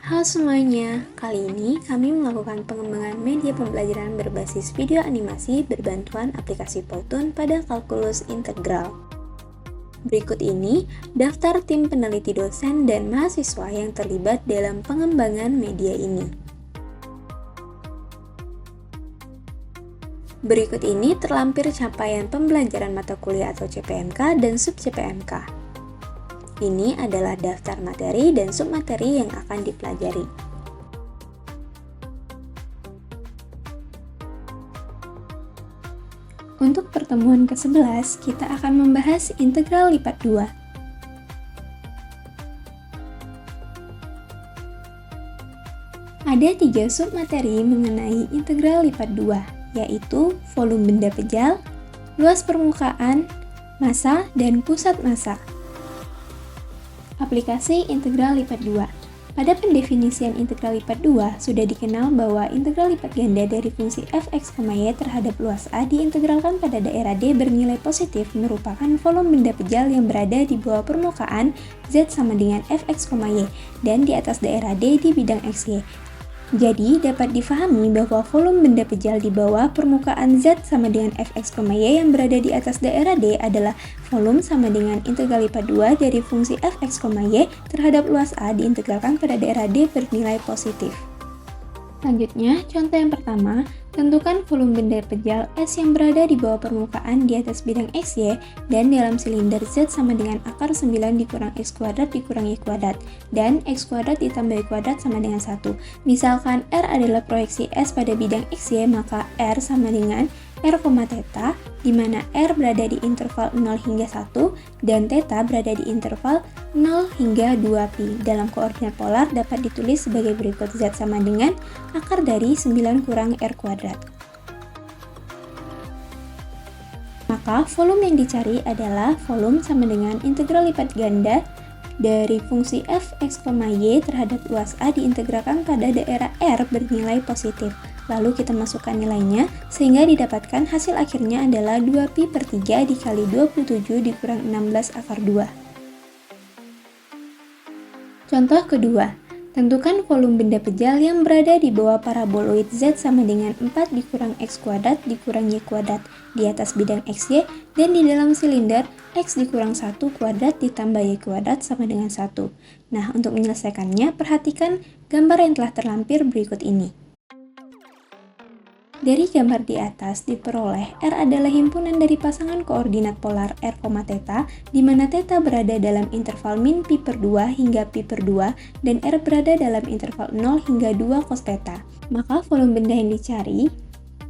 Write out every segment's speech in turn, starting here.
Halo semuanya, kali ini kami melakukan pengembangan media pembelajaran berbasis video animasi berbantuan aplikasi Powtoon pada kalkulus integral. Berikut ini daftar tim peneliti dosen dan mahasiswa yang terlibat dalam pengembangan media ini. Berikut ini terlampir capaian pembelajaran mata kuliah atau CPMK dan sub-CPMK. Ini adalah daftar materi dan submateri yang akan dipelajari. Untuk pertemuan ke-11, kita akan membahas integral lipat 2. Ada 3 submateri mengenai integral lipat 2, yaitu volume benda pejal, luas permukaan, massa, dan pusat massa. Aplikasi integral lipat 2. Pada pendefinisian integral lipat 2, sudah dikenal bahwa integral lipat ganda dari fungsi fx, y terhadap luas A diintegralkan pada daerah D bernilai positif merupakan volume benda pejal yang berada di bawah permukaan Z sama dengan fx, y dan di atas daerah D di bidang xy. Jadi, dapat difahami bahwa volume benda pejal di bawah permukaan Z sama dengan fx, y yang berada di atas daerah D adalah volume sama dengan integral lipat 2 dari fungsi fx, y terhadap luas A diintegralkan pada daerah D bernilai positif. Selanjutnya, contoh yang pertama, tentukan volume benda pejal S yang berada di bawah permukaan di atas bidang XY dan dalam silinder Z sama dengan akar 9 dikurang X kuadrat dikurang Y kuadrat dan X kuadrat ditambah Y kuadrat sama dengan 1. Misalkan R adalah proyeksi S pada bidang XY, maka R sama dengan R, theta, di mana R berada di interval 0 hingga 1 dan theta berada di interval 0 hingga 2pi. Dalam koordinat polar dapat ditulis sebagai berikut: Z sama dengan akar dari 9 kurang R kuadrat. Maka volume yang dicari adalah volume sama dengan integral lipat ganda dari fungsi fx, y terhadap luas A diintegralkan pada daerah R bernilai positif. Lalu kita masukkan nilainya sehingga didapatkan hasil akhirnya adalah 2pi per 3 dikali 27 dikurang 16 akar 2. Contoh kedua, tentukan volume benda pejal yang berada di bawah paraboloid Z sama dengan 4 dikurang X kuadrat dikurang Y kuadrat di atas bidang XY dan di dalam silinder X dikurang 1 kuadrat ditambah Y kuadrat sama dengan 1. Nah, untuk menyelesaikannya, perhatikan gambar yang telah terlampir berikut ini. Dari gambar di atas diperoleh R adalah himpunan dari pasangan koordinat polar R, theta, di mana theta berada dalam interval min pi per 2 hingga pi per 2 dan R berada dalam interval 0 hingga 2 cos theta. Maka volume benda yang dicari,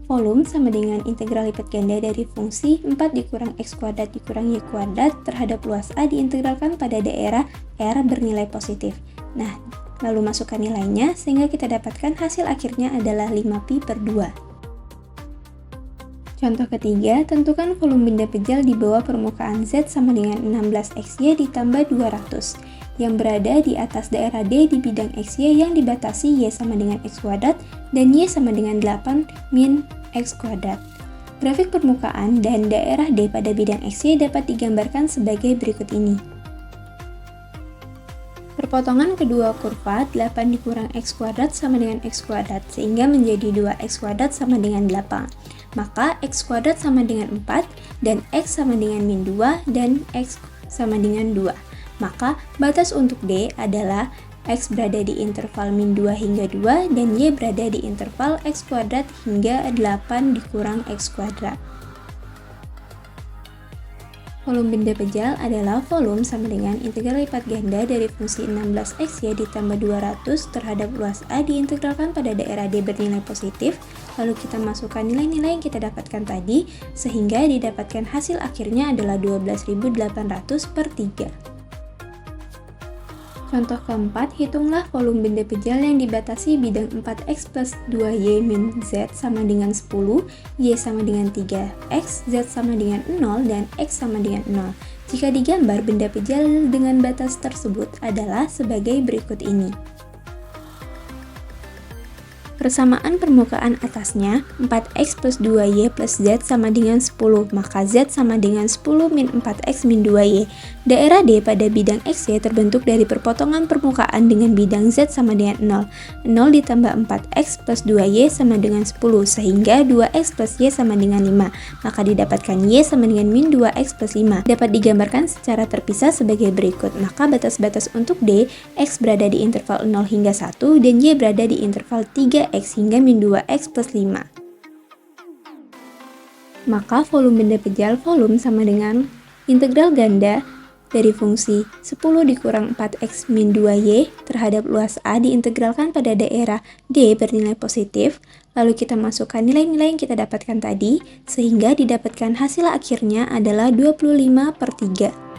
volume sama dengan integral lipat ganda dari fungsi 4 dikurang X kuadrat dikurang Y kuadrat terhadap luas A diintegralkan pada daerah R bernilai positif. Nah, lalu masukkan nilainya sehingga kita dapatkan hasil akhirnya adalah 5pi per 2. Contoh ketiga, tentukan volume benda pejal di bawah permukaan Z sama dengan 16XY ditambah 200 yang berada di atas daerah D di bidang XY yang dibatasi Y sama dengan X kuadrat dan Y sama dengan 8 min X kuadrat. Grafik permukaan dan daerah D pada bidang XY dapat digambarkan sebagai berikut ini. Perpotongan kedua kurva 8 dikurang X kuadrat sama dengan X kuadrat sehingga menjadi 2X kuadrat sama dengan 8. Maka X kuadrat sama dengan 4 dan X sama dengan min 2 dan X sama dengan 2. Maka batas untuk D adalah X berada di interval min 2 hingga 2 dan Y berada di interval X kuadrat hingga 8 dikurang X kuadrat. Volume benda pejal adalah volume sama dengan integral lipat ganda dari fungsi 16XY ditambah 200 terhadap luas A diintegralkan pada daerah D bernilai positif, lalu kita masukkan nilai-nilai yang kita dapatkan tadi, sehingga didapatkan hasil akhirnya adalah 12.800 per 3. Contoh keempat, hitunglah volume benda pejal yang dibatasi bidang 4X plus 2Y min Z sama dengan 10, Y sama dengan 3X, Z sama dengan 0, dan X sama dengan 0. Jika digambar, benda pejal dengan batas tersebut adalah sebagai berikut ini. Persamaan permukaan atasnya 4x plus 2y plus z sama dengan 10, maka z sama dengan 10 min 4x min 2y. Daerah D pada bidang XY terbentuk dari perpotongan permukaan dengan bidang z sama dengan 0. 0 ditambah 4x plus 2y sama dengan 10, sehingga 2x plus y sama dengan 5, maka didapatkan y sama dengan min 2x plus 5. Dapat digambarkan secara terpisah sebagai berikut, maka batas-batas untuk D, x berada di interval 0 hingga 1, dan y berada di interval 3x hingga min 2x plus 5. Maka volume benda pejal volume sama dengan integral ganda dari fungsi 10 dikurang 4x min 2y terhadap luas A diintegralkan pada daerah D bernilai positif, lalu kita masukkan nilai-nilai yang kita dapatkan tadi, sehingga didapatkan hasil akhirnya adalah 25/3.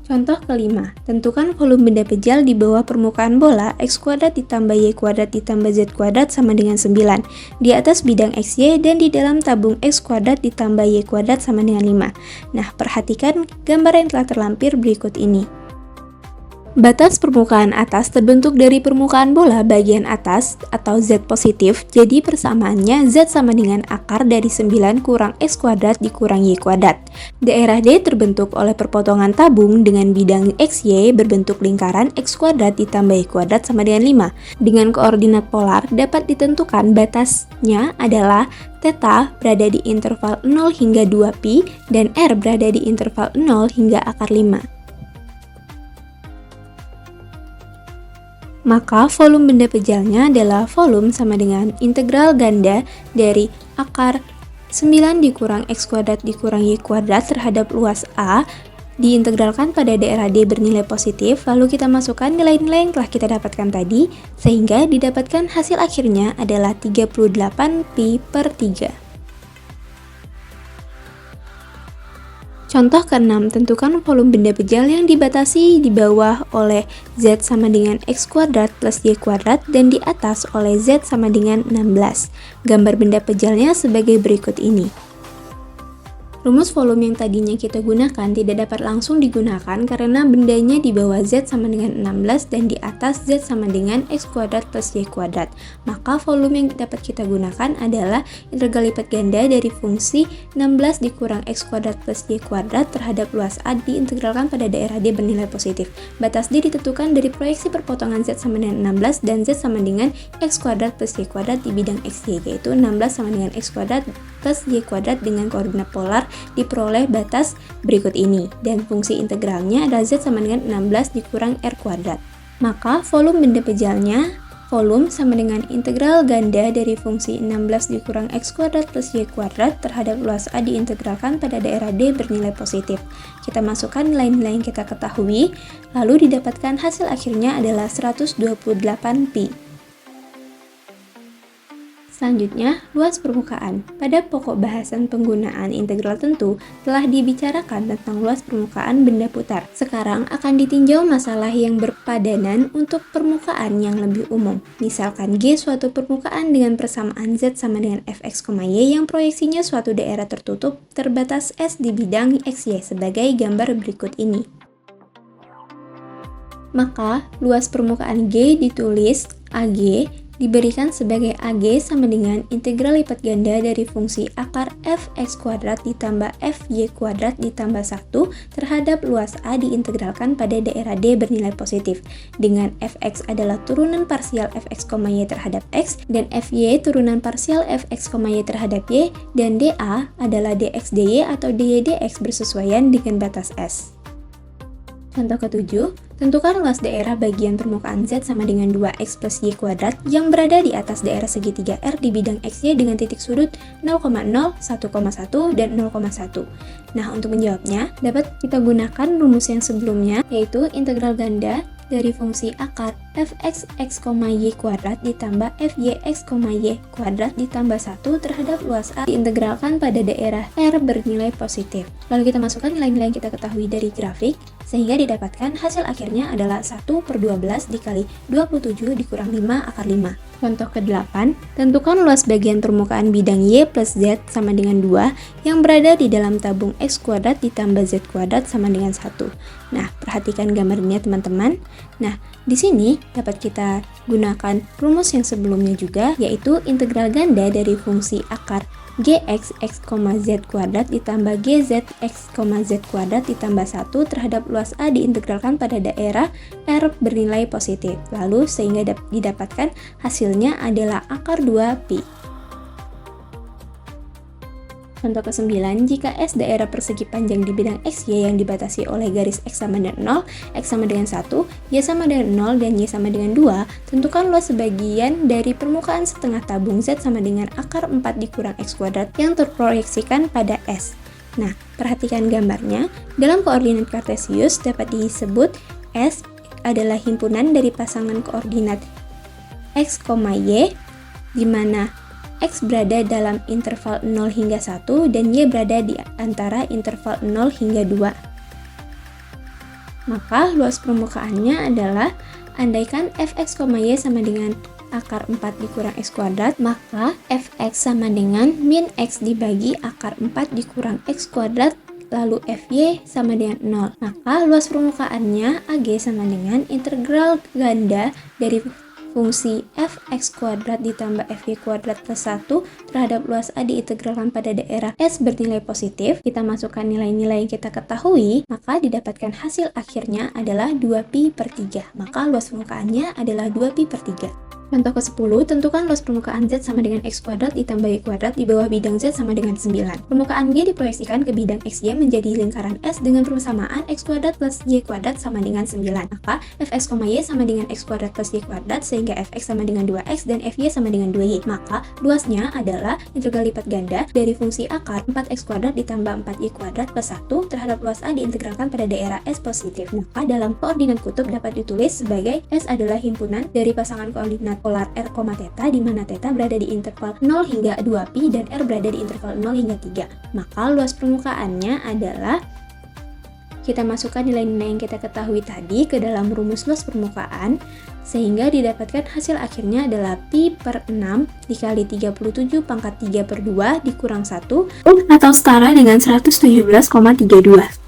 Contoh kelima, tentukan volume benda pejal di bawah permukaan bola x kuadrat ditambah y kuadrat ditambah z kuadrat sama dengan 9 di atas bidang xy dan di dalam tabung x kuadrat ditambah y kuadrat sama dengan 5. Nah, perhatikan gambar yang telah terlampir berikut ini. Batas permukaan atas terbentuk dari permukaan bola bagian atas atau z positif, jadi persamaannya z sama dengan akar dari 9 kurang x kuadrat dikurang y kuadrat. Daerah D terbentuk oleh perpotongan tabung dengan bidang xy berbentuk lingkaran x kuadrat ditambah y kuadrat sama dengan 5. Dengan koordinat polar dapat ditentukan batasnya adalah theta berada di interval 0 hingga 2pi dan r berada di interval 0 hingga akar 5. Maka volume benda pejalnya adalah volume sama dengan integral ganda dari akar 9 dikurang x kuadrat dikurang y kuadrat terhadap luas A diintegralkan pada daerah D bernilai positif, lalu kita masukkan nilai-nilai yang telah kita dapatkan tadi, sehingga didapatkan hasil akhirnya adalah 38pi/3. Contoh ke-6, tentukan volume benda pejal yang dibatasi di bawah oleh z sama dengan x kuadrat plus y kuadrat dan di atas oleh z sama dengan 16. Gambar benda pejalnya sebagai berikut ini. Rumus volume yang tadinya kita gunakan tidak dapat langsung digunakan karena bendanya di bawah z sama dengan 16 dan di atas z sama dengan x kuadrat plus y kuadrat. Maka volume yang dapat kita gunakan adalah integral lipat ganda dari fungsi 16 dikurang x kuadrat plus y kuadrat terhadap luas A diintegralkan pada daerah D bernilai positif. Batas D ditentukan dari proyeksi perpotongan z sama dengan 16 dan z sama dengan x kuadrat plus y kuadrat di bidang xy, yaitu 16 sama dengan x kuadrat plus y kuadrat dengan koordinat polar diperoleh batas berikut ini, dan fungsi integralnya adalah z sama dengan 16 dikurang r kuadrat. Maka volume benda pejalnya volume sama dengan integral ganda dari fungsi 16 dikurang x kuadrat plus y kuadrat terhadap luas A diintegralkan pada daerah D bernilai positif. Kita masukkan nilai-nilai yang kita ketahui, lalu didapatkan hasil akhirnya adalah 128pi. Selanjutnya, luas permukaan. Pada pokok bahasan penggunaan integral tentu telah dibicarakan tentang luas permukaan benda putar. Sekarang akan ditinjau masalah yang berpadanan untuk permukaan yang lebih umum. Misalkan G suatu permukaan dengan persamaan Z sama dengan fx, y yang proyeksinya suatu daerah tertutup terbatas S di bidang xy sebagai gambar berikut ini. Maka, luas permukaan G ditulis AG diberikan sebagai AG sama dengan integral lipat ganda dari fungsi akar fx kuadrat ditambah fy kuadrat ditambah 1 terhadap luas A diintegralkan pada daerah D bernilai positif, dengan fx adalah turunan parsial fx, y terhadap x, dan fy turunan parsial fx, y terhadap y, dan dA adalah dx dy atau dy dx bersesuaian dengan batas S. Contoh ke-7, tentukan luas daerah bagian permukaan Z sama dengan 2x plus y kuadrat yang berada di atas daerah segitiga R di bidang XY dengan titik sudut 0,0, 1,1, dan 0,1. Nah, untuk menjawabnya, dapat kita gunakan rumus yang sebelumnya, yaitu integral ganda dari fungsi akar fx, x, y kuadrat ditambah fy, x, y kuadrat ditambah 1 terhadap luas A diintegralkan pada daerah R bernilai positif. Lalu kita masukkan nilai-nilai yang kita ketahui dari grafik, sehingga didapatkan hasil akhirnya adalah 1/12 dikali 27 dikurang 5 akar 5. Contoh ke-8, tentukan luas bagian permukaan bidang Y plus Z sama dengan 2 yang berada di dalam tabung X kuadrat ditambah Z kuadrat sama dengan 1. Nah, perhatikan gambarnya teman-teman. Nah, Di sini dapat kita gunakan rumus yang sebelumnya juga, yaitu integral ganda dari fungsi akar gx x, z kuadrat ditambah gz x, z kuadrat ditambah 1 terhadap luas A diintegralkan pada daerah R bernilai positif. Lalu sehingga didapatkan hasilnya adalah akar 2 pi. Contoh ke-9, jika S daerah persegi panjang di bidang XY yang dibatasi oleh garis X sama dengan 0, X sama dengan 1, Y sama dengan 0, dan Y sama dengan 2, tentukan luas sebagian dari permukaan setengah tabung Z sama dengan akar 4 dikurang X kuadrat yang terproyeksikan pada S. Nah, perhatikan gambarnya. Dalam koordinat kartesius dapat disebut S adalah himpunan dari pasangan koordinat X, Y, di mana X berada dalam interval 0 hingga 1 dan Y berada di antara interval 0 hingga 2. Maka luas permukaannya adalah, andaikan fx, y sama dengan akar 4 dikurang x kuadrat, maka fx sama dengan min x dibagi akar 4 dikurang x kuadrat, lalu fy sama dengan 0. Maka luas permukaannya Ag sama dengan integral ganda dari fungsi fx kuadrat ditambah fy kuadrat plus 1 terhadap luas A diintegralkan pada daerah S bernilai positif. Kita masukkan nilai-nilai yang kita ketahui, maka didapatkan hasil akhirnya adalah 2pi/3. Maka luas permukaannya adalah 2pi/3. Contoh ke-10, tentukan luas permukaan Z sama dengan X kuadrat ditambah Y kuadrat di bawah bidang Z sama dengan 9. Permukaan Y diproyeksikan ke bidang XY menjadi lingkaran S dengan persamaan X kuadrat plus Y kuadrat sama dengan 9. Maka Fx, Y sama dengan X kuadrat plus Y kuadrat sehingga Fx sama dengan 2X dan Fy sama dengan 2Y. Maka luasnya adalah integral lipat ganda dari fungsi akar 4X kuadrat ditambah 4Y kuadrat plus 1 terhadap luas A diintegralkan pada daerah S positif. Maka dalam koordinat kutub dapat ditulis sebagai S adalah himpunan dari pasangan koordinat polar R, theta, di mana theta berada di interval 0 hingga 2pi dan R berada di interval 0 hingga 3. Maka luas permukaannya adalah, kita masukkan nilai-nilai yang kita ketahui tadi ke dalam rumus luas permukaan, sehingga didapatkan hasil akhirnya adalah pi/6 dikali 37 pangkat 3/2 dikurang 1 atau setara dengan 117,32.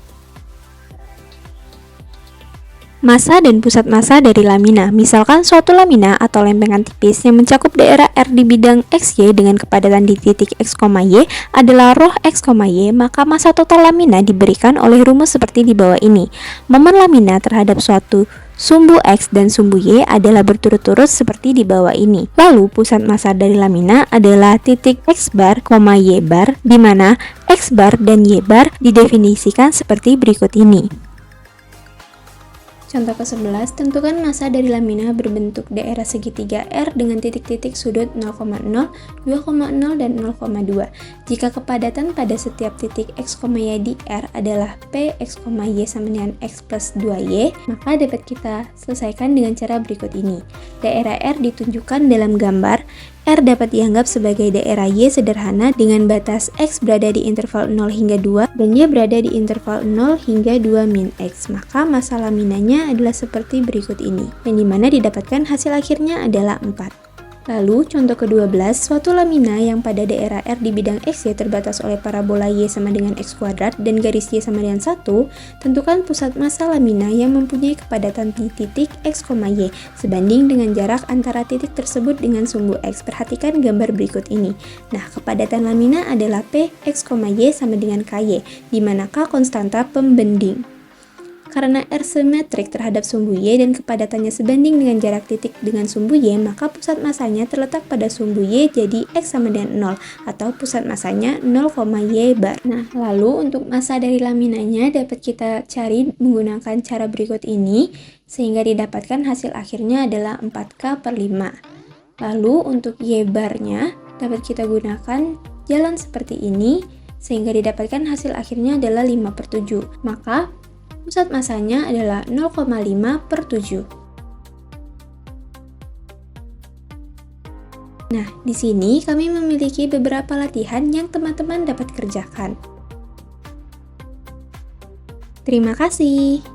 Massa dan pusat massa dari lamina. Misalkan suatu lamina atau lempengan tipis yang mencakup daerah R di bidang XY dengan kepadatan di titik X, Y adalah ρ X, Y, maka massa total lamina diberikan oleh rumus seperti di bawah ini. Momen lamina terhadap suatu sumbu X dan sumbu Y adalah berturut-turut seperti di bawah ini. Lalu pusat massa dari lamina adalah titik X bar, Y bar, di mana X bar dan Y bar didefinisikan seperti berikut ini. Contoh ke-11, tentukan massa dari lamina berbentuk daerah segitiga R dengan titik-titik sudut 0,0, 2,0, dan 0,2. Jika kepadatan pada setiap titik X, Y di R adalah P, X, Y sama dengan X plus 2Y, maka dapat kita selesaikan dengan cara berikut ini. Daerah R ditunjukkan dalam gambar. R dapat dianggap sebagai daerah Y sederhana dengan batas X berada di interval 0 hingga 2 dan Y berada di interval 0 hingga 2 min X. Maka massa laminanya adalah seperti berikut ini, yang dimana didapatkan hasil akhirnya adalah 4. Lalu, contoh ke-12, suatu lamina yang pada daerah R di bidang XY terbatas oleh parabola Y sama dengan X kuadrat dan garis Y sama dengan 1, tentukan pusat massa lamina yang mempunyai kepadatan di titik X, Y sebanding dengan jarak antara titik tersebut dengan sumbu X. Perhatikan gambar berikut ini. Nah, kepadatan lamina adalah P, X, Y sama dengan KY, di mana K konstanta pembending. Karena R simetrik terhadap sumbu Y dan kepadatannya sebanding dengan jarak titik dengan sumbu Y, maka pusat massanya terletak pada sumbu Y, jadi X sama dengan 0, atau pusat massanya 0, Y bar. Nah, lalu untuk massa dari laminanya dapat kita cari menggunakan cara berikut ini, sehingga didapatkan hasil akhirnya adalah 4K/5. Lalu untuk Y barnya dapat kita gunakan jalan seperti ini, sehingga didapatkan hasil akhirnya adalah 5/7. Maka pusat massanya adalah 0,5/7. Nah, di sini kami memiliki beberapa latihan yang teman-teman dapat kerjakan. Terima kasih.